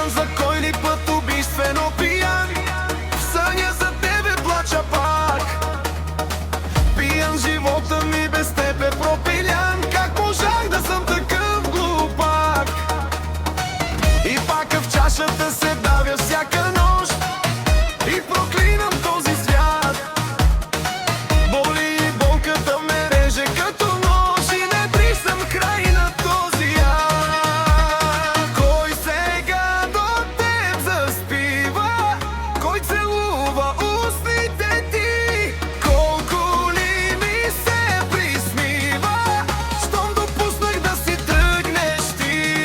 пиян, за кой ли път убийствено пиян. В съня за тебе плача пак. Пиян, живота ми без теб е пропилян. Как можах да съм такъв глупак? И пак в чашата се давя всяка нощ и проклинам този свят. Боли и болката ме реже като нож и не присам край на този ад. Кой сега до теб заспива? Кой целува устните ти? Колко ли ми се присмива, щом допуснах да си тръгнеш ти?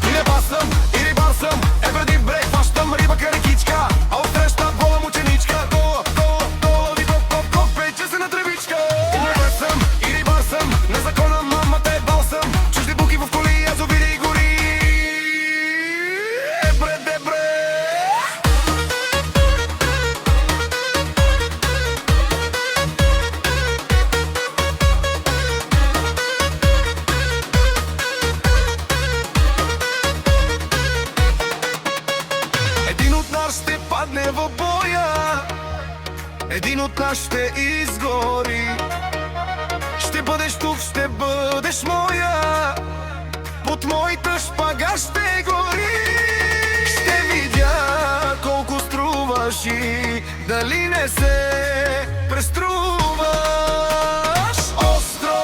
Рибар съм и рибар съм, преди брег хващам риба карикичка, а отсреща гола мученичка. Дола ви топ, пече се на тревичка. Рибар съм и рибар съм, на закона мамата е балсам. Чужди буки в коли, язовири и гори. Дебре. Един от нас ще падне в боя, един от нас ще изгори. Ще бъдеш тук, ще бъдеш моя, под моята шпага ще гори. Ще видя колко струваш и дали не се преструваш. Остро,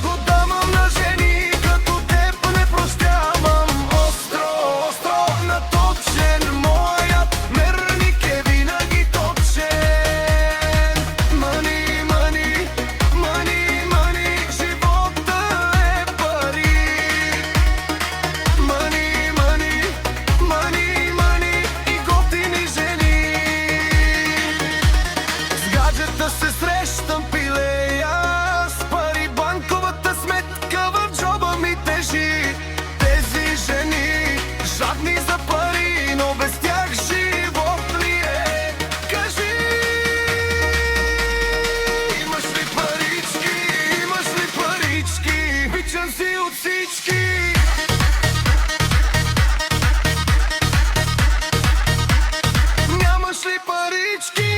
го давам на жени, като теб не прощавам. Остро, наточен, моят мерник е винаги точен. Мани, живота е пари. Мани и готини жени. С гаджета се срещам, пилея, с пари банковата сметка в джоба ми тежи. Тези жени, жадни за пари, но без тях живот ли е? Кажи, имаш ли парички, имаш ли парички? Обичам си от всички. Нямаш ли парички?